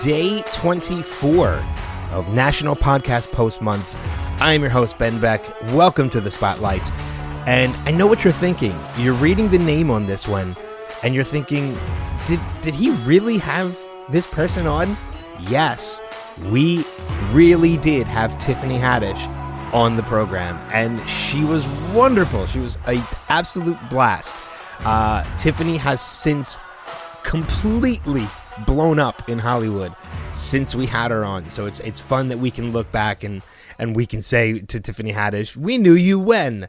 day 24 of National Podcast Post Month. I am your host, Ben Beck. Welcome to the Spotlight. And I know what you're thinking. You're reading the name on this one, and you're thinking, did he really have this person on? Yes, we really did have Tiffany Haddish on the program, and she was wonderful. She was an absolute blast. Tiffany has since completely blown up in Hollywood since we had her on. So it's fun that we can look back and we can say to Tiffany Haddish, we knew you when.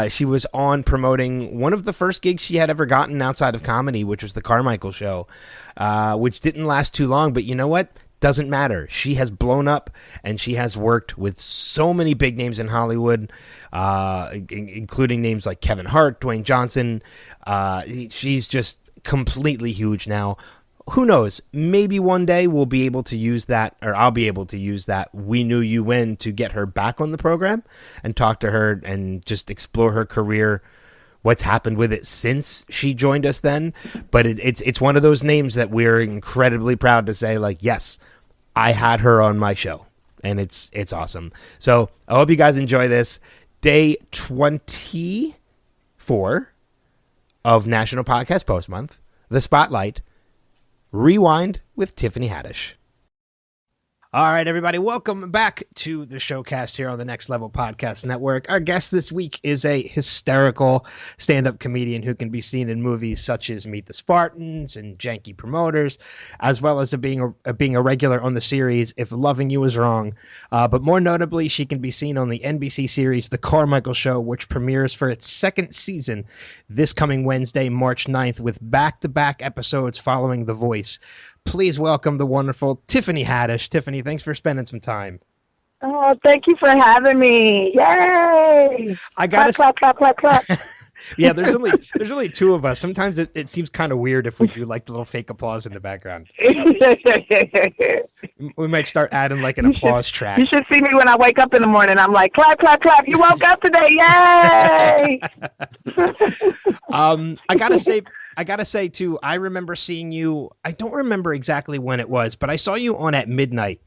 She was on promoting one of the first gigs she had ever gotten outside of comedy, which was the Carmichael Show, which didn't last too long. But you know what? Doesn't matter. She has blown up, and she has worked with so many big names in Hollywood, including names like Kevin Hart, Dwayne Johnson. She's just completely huge now. Who knows? Maybe one day we'll be able to use that, or I'll be able to use that "We Knew You When" to get her back on the program and talk to her and just explore her career, what's happened with it since she joined us then. But it's one of those names that we're incredibly proud to say, like, yes, I had her on my show, and it's awesome. So I hope you guys enjoy this. Day 24 of National Podcast Post Month, The Spotlight. Rewind with Tiffany Haddish. All right, everybody, welcome back to the showcast here on the Next Level Podcast Network. Our guest this week is a hysterical stand-up comedian who can be seen in movies such as Meet the Spartans and Janky Promoters, as well as being a regular on the series If Loving You Is Wrong. But more notably, she can be seen on the NBC series The Carmichael Show, which premieres for its second season this coming Wednesday, March 9th, with back-to-back episodes following The Voice. Please welcome the wonderful Tiffany Haddish. Tiffany, thanks for spending some time. Oh, thank you for having me. Yay! I gotta clap. Yeah, there's only two of us. Sometimes it seems kind of weird if we do like the little fake applause in the background. We might start adding like an applause track. You should see me when I wake up in the morning. I'm like, clap. You woke up today. Yay! I gotta say too, I remember seeing you. I don't remember exactly when it was, but I saw you on At Midnight,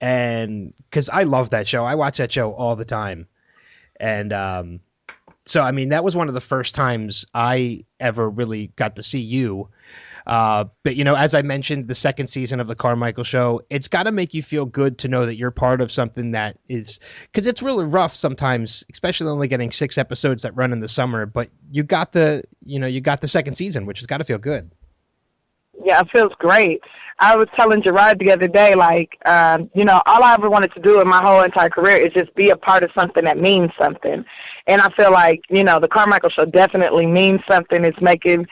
and because I love that show, I watch that show all the time, and so I mean that was one of the first times I ever really got to see you. But you know, as I mentioned, the second season of the Carmichael Show, it's got to make you feel good to know that you're part of something that is, because it's really rough sometimes, especially only getting 6 episodes that run in the summer. But you got the second season, which has got to feel good. Yeah, it feels great. I was telling Gerard the other day, like, all I ever wanted to do in my whole entire career is just be a part of something that means something. And I feel like, the Carmichael Show definitely means something. It's making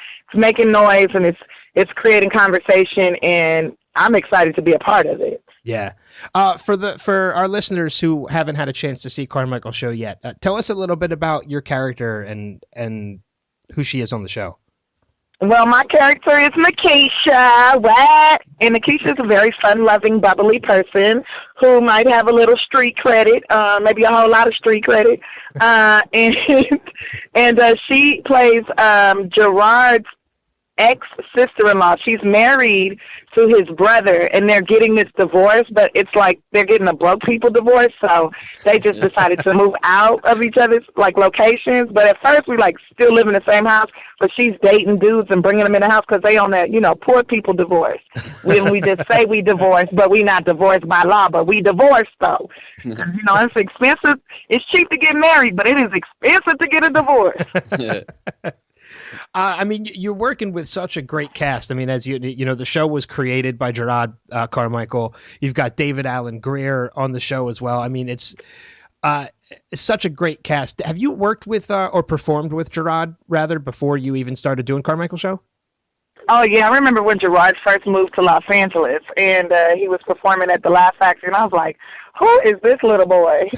noise, and it's creating conversation, and I'm excited to be a part of it. Yeah. For our listeners who haven't had a chance to see Carmichael Show yet, tell us a little bit about your character and who she is on the show. Well, my character is Nikisha. What? And Nikisha is a very fun-loving, bubbly person who might have a little street credit, maybe a whole lot of street credit. And she plays Gerard's ex-sister-in-law. She's married to his brother, and they're getting this divorce, but it's like they're getting a broke people divorce, so they just decided to move out of each other's locations. But at first we still live in the same house, but she's dating dudes and bringing them in the house because they on that poor people divorce. We just say we divorced, but we not divorced by law, but we divorced though. It's expensive. It's cheap to get married, but it is expensive to get a divorce. I mean, you're working with such a great cast. I mean, as the show was created by Gerard Carmichael. You've got David Alan Grier on the show as well. I mean, it's such a great cast. Have you worked with or performed with Gerard rather before you even started doing Carmichael Show? Oh, yeah. I remember when Gerard first moved to Los Angeles, and he was performing at the Laugh Factory, and I was like, who is this little boy?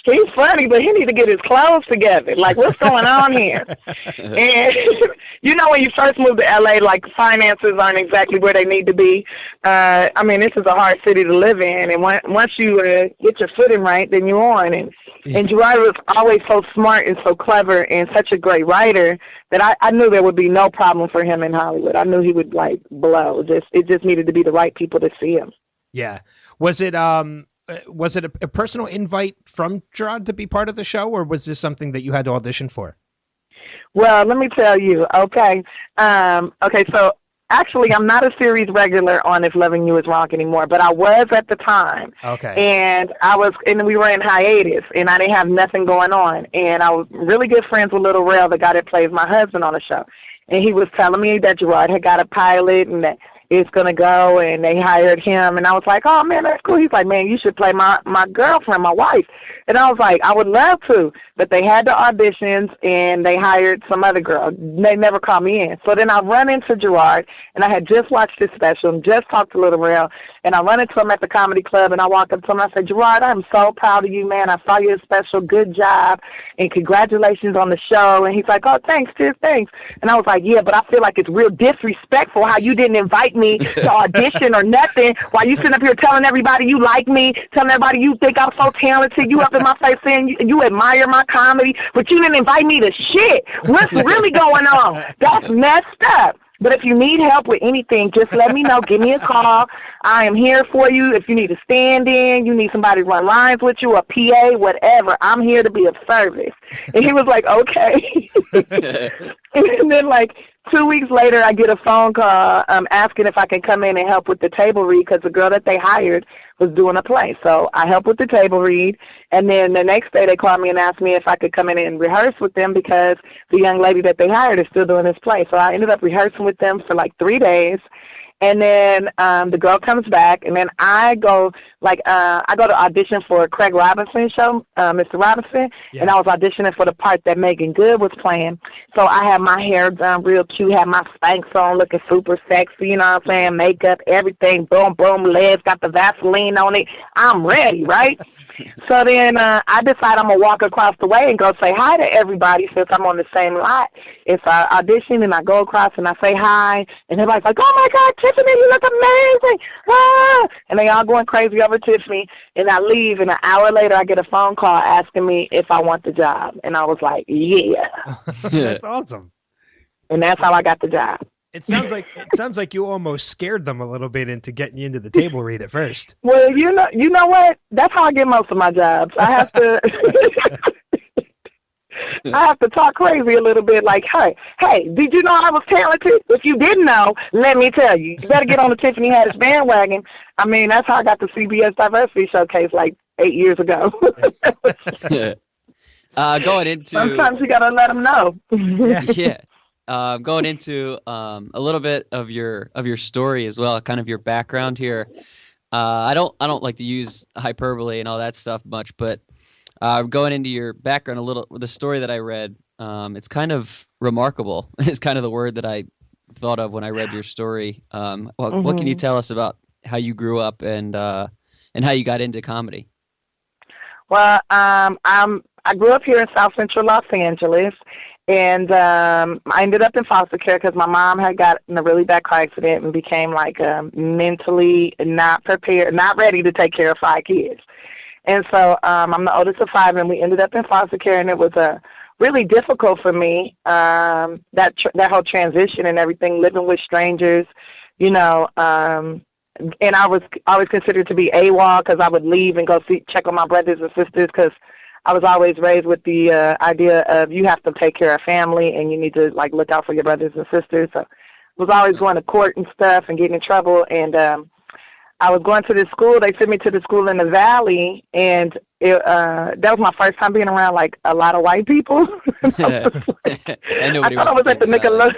He's funny, but he needs to get his clothes together. Like, what's going on here? And, when you first move to L.A., finances aren't exactly where they need to be. This is a hard city to live in. And once you get your footing right, then you're on. And And Gerard was always so smart and so clever and such a great writer that I knew there would be no problem for him in Hollywood. I knew he would like blow. It just needed to be the right people to see him. Yeah. Was it a personal invite from Gerard to be part of the show, or was this something that you had to audition for? Well, let me tell you. Okay. So actually, I'm not a series regular on If Loving You Is Wrong anymore, but I was at the time. Okay. And we were in hiatus, and I didn't have nothing going on. And I was really good friends with Little Rail, the guy that plays my husband on the show. And he was telling me that Gerard had got a pilot and that it's going to go, and they hired him. And I was like, oh, man, that's cool. He's like, man, you should play my girlfriend, my wife. And I was like, I would love to. But they had the auditions, and they hired some other girl. They never called me in. So then I run into Gerard, and I had just watched his special and just talked to Little Rail. And I run into him at the comedy club, and I walk up to him, and I said, Gerard, I'm so proud of you, man. I saw your special. Good job. And congratulations on the show. And he's like, oh, thanks, Tiff, thanks. And I was like, yeah, but I feel like it's real disrespectful how you didn't invite me to audition or nothing while you sitting up here telling everybody you like me, telling everybody you think I'm so talented. You up in my face saying you admire my comedy, but you didn't invite me to shit. What's really going on? That's messed up. But if you need help with anything, just let me know. Give me a call. I am here for you. If you need a stand-in, you need somebody to run lines with you, a PA, whatever, I'm here to be of service. And he was like, okay. And then, like, 2 weeks later, I get a phone call asking if I can come in and help with the table read because the girl that they hired was doing a play. So I helped with the table read. And then the next day they called me and asked me if I could come in and rehearse with them because the young lady that they hired is still doing this play. So I ended up rehearsing with them for like 3 days. And then the girl comes back, and then I go to audition for Craig Robinson's show, Mr. Robinson, and I was auditioning for the part that Megan Good was playing. So I had my hair done real cute, had my Spanx on, looking super sexy, you know what I'm saying, makeup, everything, boom, boom, legs, got the Vaseline on it. I'm ready, right? So then I decide I'm going to walk across the way and go say hi to everybody since I'm on the same lot. It's I audition, and I go across, and I say hi, and everybody's like, oh, my God, Tiffany, you look amazing. Ah! And they all going crazy over Tiffany, and I leave, and an hour later I get a phone call asking me if I want the job. And I was like, yeah. That's awesome. And that's how I got the job. It sounds like you almost scared them a little bit into getting you into the table read at first. Well, you know what? That's how I get most of my jobs. I have to I have to talk crazy a little bit like, hey, did you know I was talented? If you didn't know, let me tell you. You better get on the Tiffany Haddish bandwagon. I mean, that's how I got the CBS Diversity Showcase like 8 years ago. Going into... Sometimes you got to let them know. Yeah. Going into a little bit of your story as well, kind of your background here. I don't like to use hyperbole and all that stuff much, but going into your background a little, the story that I read, it's kind of remarkable. It's kind of the word that I thought of when I read your story. What can you tell us about how you grew up and how you got into comedy? Well, I grew up here in South Central Los Angeles. And I ended up in foster care because my mom had got in a really bad car accident and became like mentally not prepared, not ready to take care of 5 kids. And so I'm the oldest of 5, and we ended up in foster care, and it was really difficult for me, that whole transition and everything, living with strangers, you know. And I was always considered to be AWOL because I would leave and go check on my brothers and sisters because I was always raised with the idea of you have to take care of family and you need to like look out for your brothers and sisters. So I was always going to court and stuff and getting in trouble. And I was going to this school. They sent me to the school in the Valley, and that was my first time being around like a lot of white people. I thought I was at the Nickelodeon.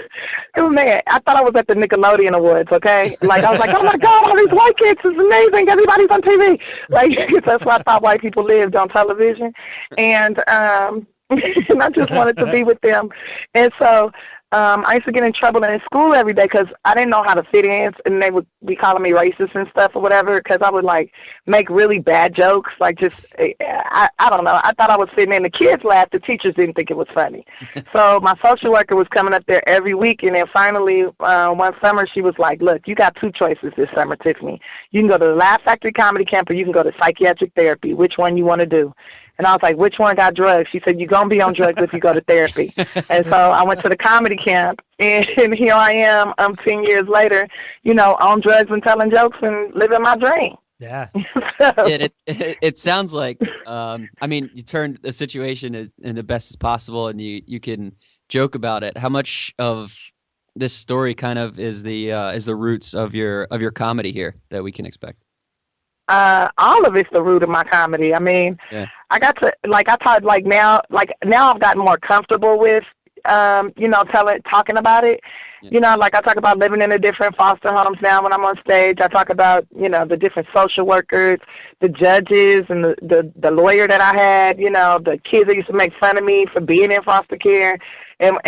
Man, I thought I was at the Nickelodeon Awards. Okay, like I was like, oh my God, all these white kids is amazing. Everybody's on TV. Like that's why I thought white people lived on television, and and I just wanted to be with them, and so. I used to get in trouble in school every day because I didn't know how to fit in, and they would be calling me racist and stuff or whatever because I would, like, make really bad jokes. Like, just, I don't know. I thought I was fitting in. The kids laughed. The teachers didn't think it was funny. So my social worker was coming up there every week, and then finally one summer she was like, look, you got 2 choices this summer, Tiffany. You can go to the Laugh Factory Comedy Camp or you can go to psychiatric therapy. Which one you want to do? And I was like, which one got drugs? She said, you're going to be on drugs if you go to therapy. And so I went to the comedy camp, and here I am 10 years later, on drugs and telling jokes and living my dream. Yeah. So, it sounds like, you turned the situation in the best as possible, and you can joke about it. How much of this story kind of is the roots of your comedy here that we can expect? all of it's the root of my comedy. I mean, I got to now I've gotten more comfortable with talking about it. Yeah. I talk about living in the different foster homes now when I'm on stage. I talk about, the different social workers, the judges, and the lawyer that I had, the kids that used to make fun of me for being in foster care. And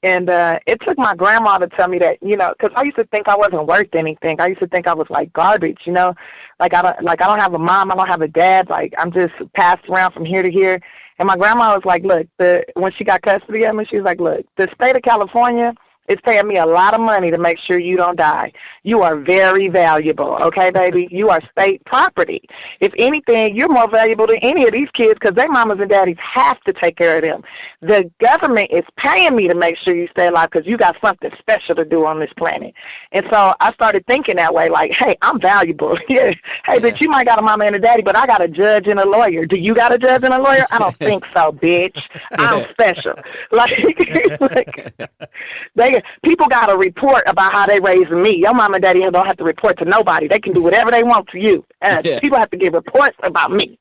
it took my grandma to tell me that, because I used to think I wasn't worth anything. I used to think I was like garbage, like I don't have a mom, I don't have a dad, like I'm just passed around from here to here. And my grandma was like, look, when she got custody of me, she was like, look, the state of California is paying me a lot of money to make sure you don't die. You are very valuable, okay, baby? You are state property. If anything, you're more valuable than any of these kids because their mamas and daddies have to take care of them. The government is paying me to make sure you stay alive because you got something special to do on this planet. And so I started thinking that way, like, hey, I'm valuable. Yeah. Hey, but you might got a mama and a daddy, but I got a judge and a lawyer. Do you got a judge and a lawyer? I don't think so, bitch. I'm special. People got to report about how they raising me. Your mama and daddy don't have to report to nobody. They can do whatever they want to you. People have to give reports about me,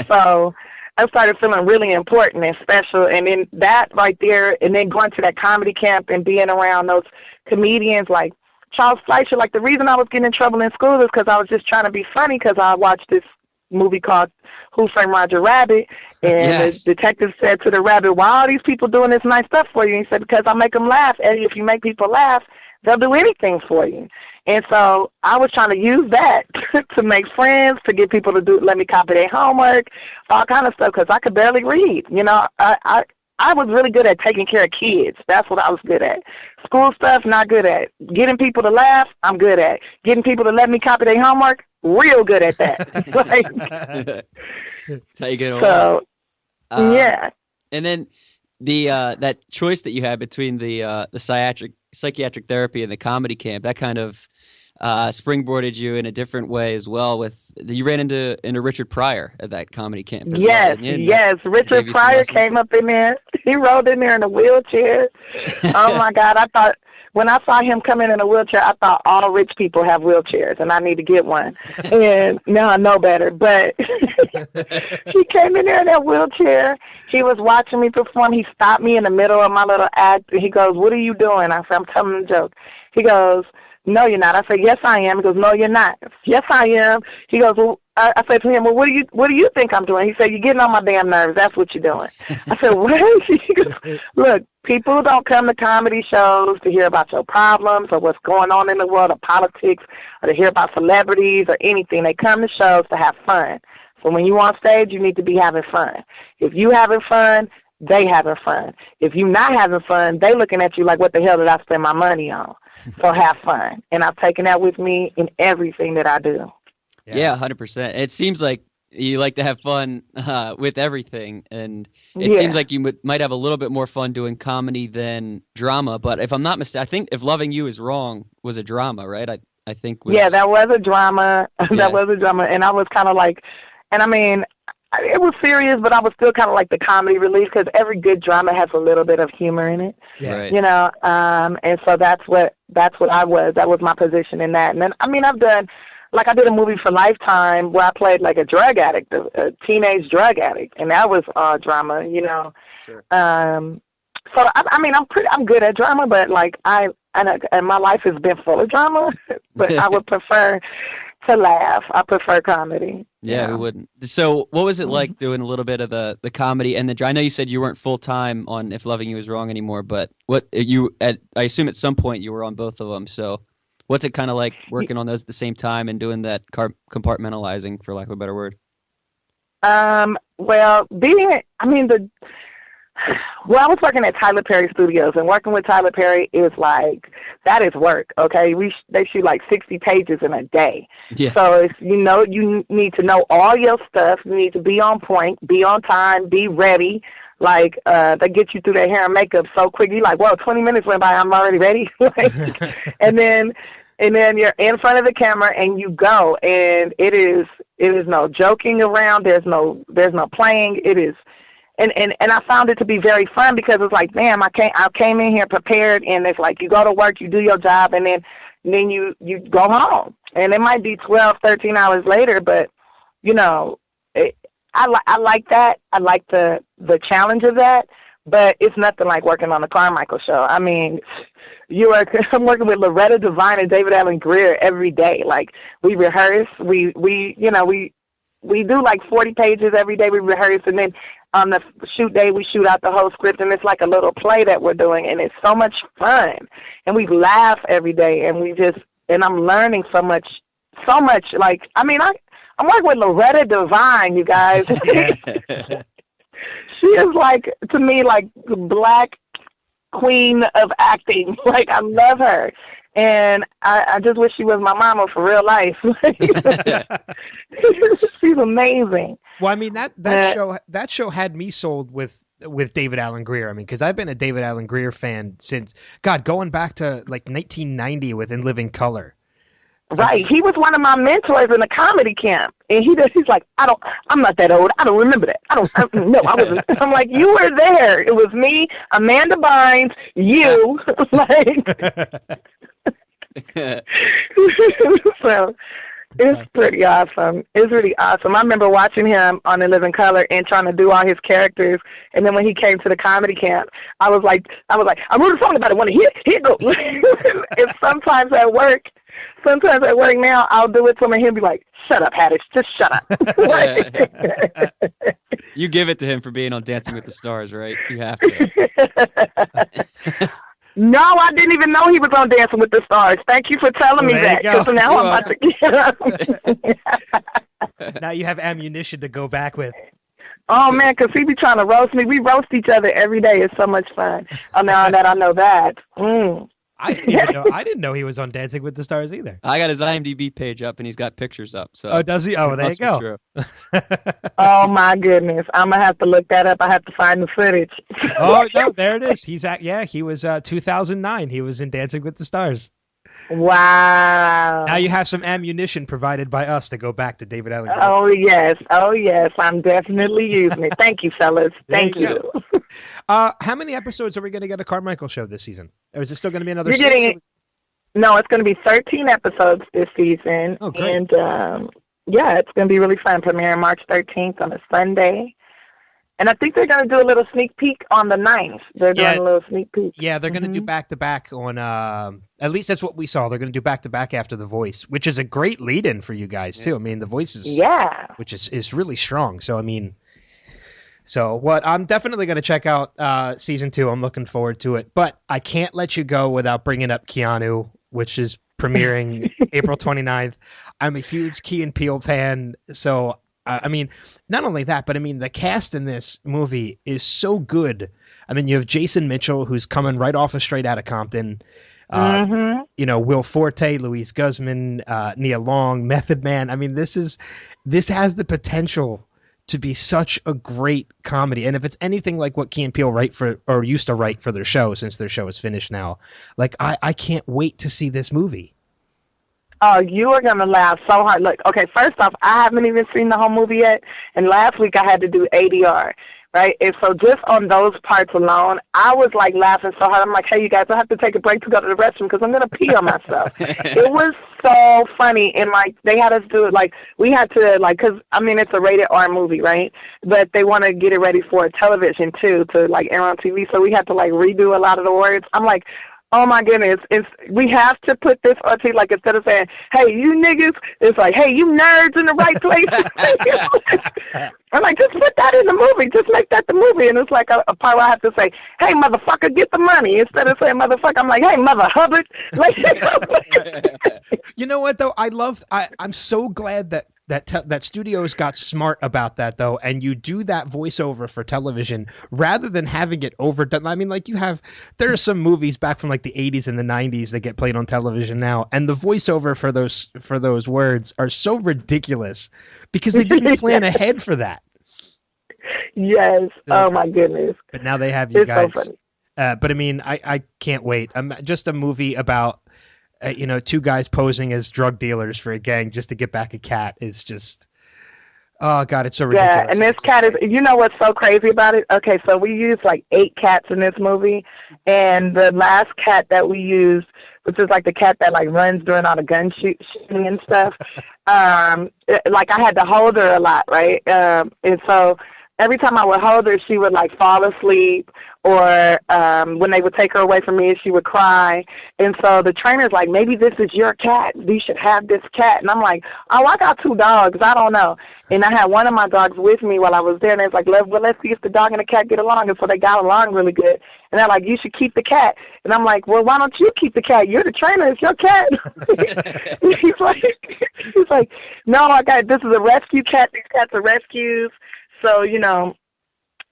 So I started feeling really important and special. And then that right there, and then going to that comedy camp and being around those comedians like Charles Fleischer. Like the reason I was getting in trouble in school is because I was just trying to be funny because I watched this movie called Who Framed Roger Rabbit, and the detective said to the rabbit, why are all these people doing this nice stuff for you? And he said, because I make them laugh. Eddie, if you make people laugh, they'll do anything for you. And so I was trying to use that to make friends, to get people to let me copy their homework, all kind of stuff, because I could barely read. I was really good at taking care of kids. That's what I was good at. School stuff, not good at. Getting people to laugh, I'm good at. Getting people to let me copy their homework, real good at that. That's how you get along. So, yeah. And then the that choice that you had between the psychiatric therapy and the comedy camp, that kind of springboarded you in a different way as well. You ran into Richard Pryor at that comedy camp as well. Yes. Richard Pryor came up in there. He rode in there in a wheelchair. Oh my God! When I saw him come in a wheelchair, I thought all rich people have wheelchairs, and I need to get one. And now I know better. But he came in there in that wheelchair. He was watching me perform. He stopped me in the middle of my little act. He goes, "What are you doing?" I said, "I'm telling a joke." He goes, "No, you're not." I said, "Yes, I am." He goes, "No, you're not." "Yes, I am." He goes, "Well," I said to him, "Well, what do you think I'm doing?" He said, "You're getting on my damn nerves. That's what you're doing." I said, "What?" He goes, "Look, people don't come to comedy shows to hear about your problems or what's going on in the world of politics or to hear about celebrities or anything. They come to shows to have fun. So when you're on stage, you need to be having fun. If you having fun, they having fun. If you not having fun, they looking at you like, what the hell did I spend my money on?" So have fun. And I've taken that with me in everything that I do. Yeah, 100%. It seems like you like to have fun with everything, and it seems like you might have a little bit more fun doing comedy than drama. But if I'm not mistaken, I think If Loving You Is Wrong was a drama, right? I think. That was a drama. That was a drama, and I was kind of like, and I mean, it was serious, but I was still kind of like the comedy relief because every good drama has a little bit of humor in it. Yeah. Right. And so that's what I was. That was my position in that. And then I did a movie for Lifetime where I played like a drug addict, a teenage drug addict, and that was drama. Sure. So I'm good at drama, but like and my life has been full of drama, but I would prefer to laugh. I prefer comedy. Yeah, who wouldn't? So what was it like doing a little bit of the comedy and I know you said you weren't full time on If Loving You Is Wrong anymore, but I assume at some point you were on both of them. So what's it kind of like working on those at the same time and doing that compartmentalizing, for lack of a better word? Well, Well, I was working at Tyler Perry Studios, and working with Tyler Perry is like, that is work, okay? They shoot like 60 pages in a day. Yeah. So if you need to know all your stuff. You need to be on point, be on time, be ready. Like, they get you through their hair and makeup so quick. You're like, whoa, 20 minutes went by, I'm already ready. and then you're in front of the camera and you go, and it is no joking around. There's no playing. It is. And I found it to be very fun because it's like, damn, I came in here prepared, and it's like you go to work, you do your job, and then you go home. And it might be 12, 13 hours later, but, I like that. I like the challenge of that, but it's nothing like working on the Carmichael show. I mean, I'm working with Loretta Devine and David Allen Greer every day. Like, we rehearse, we do like 40 pages every day. We rehearse, and then on the shoot day, we shoot out the whole script, and it's like a little play that we're doing, and it's so much fun. And we laugh every day, and I'm learning so much. Like, I mean, I'm working with Loretta Devine, you guys. She is like, to me, like the black queen of acting. Like, I love her. And I just wish she was my mama for real life. She's amazing. Well, I mean, that show had me sold with David Allen Greer. I mean, because I've been a David Allen Greer fan since, going back to like 1990 with In Living Color. Right. He was one of my mentors in the comedy camp. And he's like, I'm not that old. I don't remember that. No, I wasn't. I'm like, you were there. It was me, Amanda Bynes, you. So it's pretty awesome. It's really awesome. I remember watching him on In Living Color and trying to do all his characters. And then when he came to the comedy camp, I was like, I wrote a song about it. Want to hear it go. And sometimes at work now, I'll do it to him and he'll be like, shut up, Haddish. Just shut up. You give it to him for being on Dancing with the Stars, right? You have to. No, I didn't even know he was on Dancing with the Stars. Thank you for telling me that. Because now I'm about to get up. Now you have ammunition to go back with. Oh, man, because he be trying to roast me. We roast each other every day. It's so much fun. Oh, now that I know that. I didn't know he was on Dancing with the Stars either. I got his IMDb page up, and he's got pictures up. So. Oh, does he? Oh, there you go. Oh my goodness, I'm gonna have to look that up. I have to find the footage. Oh no, there it is. He was 2009. He was in Dancing with the Stars. Wow. Now you have some ammunition provided by us to go back to David Allen. Oh yes, I'm definitely using it. Thank you, fellas. Thank you. How many episodes are we going to get a Carmichael show this season? Or is it still going to be another? No, it's going to be 13 episodes this season. Oh, great. And it's going to be really fun. Premiering March 13th on a Sunday. And I think they're going to do a little sneak peek on the 9th. They're doing a little sneak peek. Yeah, they're going to do back-to-back on, at least that's what we saw. They're going to do back-to-back after The Voice, which is a great lead-in for you guys, too. I mean, The Voice is, which is really strong. So, I mean, I'm definitely going to check out season 2. I'm looking forward to it. But I can't let you go without bringing up Keanu, which is premiering April 29th. I'm a huge Key and Peele fan, so I mean, not only that, but I mean, the cast in this movie is so good. I mean, you have Jason Mitchell, who's coming right off of Straight Outta Compton. Will Forte, Louise Guzman, Nia Long, Method Man. I mean, this has the potential to be such a great comedy. And if it's anything like what Key and Peele used to write for their show, since their show is finished now, like I can't wait to see this movie. Oh, you are going to laugh so hard. Look, okay, first off, I haven't even seen the whole movie yet. And last week I had to do ADR, right? And so just on those parts alone, I was like laughing so hard. I'm like, hey, you guys, I have to take a break to go to the restroom because I'm going to pee on myself. It was so funny. And like, they had us do it. Like, we had to, like, because, I mean, it's a rated R movie, right? But they want to get it ready for television, too, to, like, air on TV. So we had to, like, redo a lot of the words. I'm like, oh my goodness, we have to put this on TV, like instead of saying, hey, you niggas, it's like, hey, you nerds in the right place. I'm like, just put that in the movie. Just make that the movie. And it's like a part where I have to say, hey, motherfucker, get the money. Instead of saying motherfucker, I'm like, hey, mother Hubbard. Like, you know what, though? I'm so glad that that studios got smart about that though, and you do that voiceover for television rather than having it overdone. I mean, like there are some movies back from like the 80s and the 90s that get played on television now, and the voiceover for those words are so ridiculous because they didn't plan ahead for that. Yes. So, oh my goodness. But now they have you it's guys. So funny. But I mean, I can't wait. Just a movie about two guys posing as drug dealers for a gang just to get back a cat is just, oh God, it's so ridiculous. Yeah, and this cat is, you know what's so crazy about it? Okay, so we used like 8 cats in this movie, and the last cat that we used, which is like the cat that like runs during all the gun shooting and stuff, like I had to hold her a lot, right? And so every time I would hold her, she would like fall asleep, or when they would take her away from me, she would cry. And so the trainer's like, maybe this is your cat. You should have this cat. And I'm like, oh, I got 2 dogs. I don't know. And I had one of my dogs with me while I was there. And they was like, well, let's see if the dog and the cat get along. And so they got along really good. And they're like, you should keep the cat. And I'm like, well, why don't you keep the cat? You're the trainer. It's your cat. he's like, no, this is a rescue cat. These cats are rescues. So,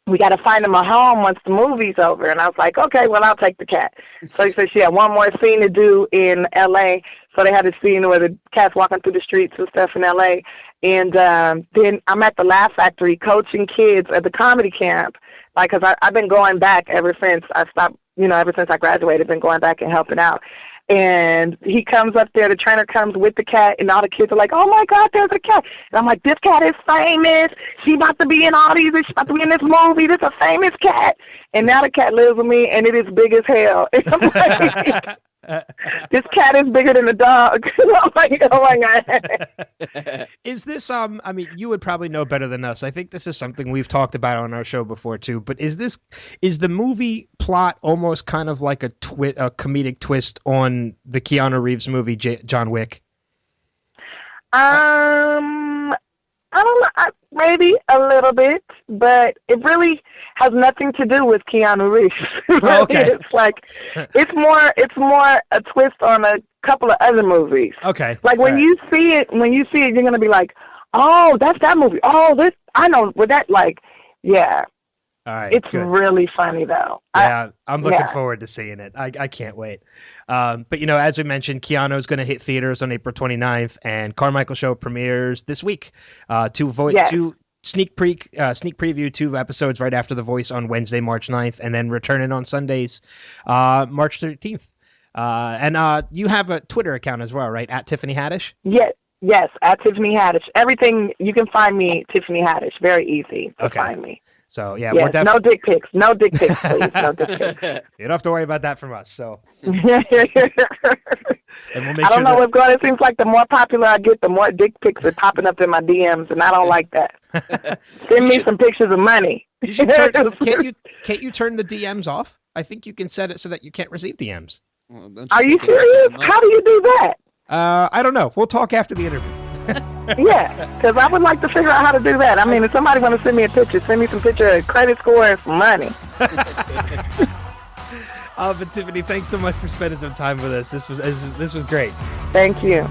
we got to find him a home once the movie's over. And I was like, okay, well, I'll take the cat. So he said she had one more scene to do in L.A., so they had a scene where the cat's walking through the streets and stuff in L.A. And then I'm at the Laugh Factory coaching kids at the comedy camp, like, because I've been going back ever since I stopped, ever since I graduated, been going back and helping out. And he comes up there, the trainer comes with the cat, and all the kids are like, oh my God, there's a cat. And I'm like, this cat is famous. She about to be in all these, she's about to be in this movie. This is a famous cat. And now the cat lives with me, and it is big as hell. And I'm like, this cat is bigger than the dog. I'm like, oh my God. Is this, I mean, you would probably know better than us. I think this is something we've talked about on our show before too, but is the movie plot almost kind of like a comedic twist on the Keanu Reeves movie, John Wick? I don't know, maybe a little bit, but it really has nothing to do with Keanu Reeves. Oh, okay. It's like, it's more a twist on a couple of other movies. Okay. Like when you see it, you're going to be like, oh, that's that movie. Oh, I know with that, like, yeah. All right. It's good. Really funny though. Yeah, I'm looking forward to seeing it. I can't wait. But as we mentioned, Keanu's going to hit theaters on April 29th, and Carmichael Show premieres this week. Two sneak preview, 2 episodes right after The Voice on Wednesday, March 9th, and then returning on Sundays, March 13th. And you have a Twitter account as well, right? At Tiffany Haddish? Yes, at Tiffany Haddish. Everything, you can find me, Tiffany Haddish. Very easy to find me. So, yeah. Yes, no dick pics. No dick pics, please. No dick pics. You don't have to worry about that from us. So. And we'll make I don't know what's going on. It seems like the more popular I get, the more dick pics are popping up in my DMs, and I don't like that. Send me some pictures of money. You should can't you turn the DMs off? I think you can set it so that you can't receive DMs. Well, are you serious? How do you do that? I don't know. We'll talk after the interview. Yeah, because I would like to figure out how to do that. I mean, if somebody want to send me a picture, send me some picture of credit score and some money. But Tiffany, thanks so much for spending some time with us. This was great. Thank you.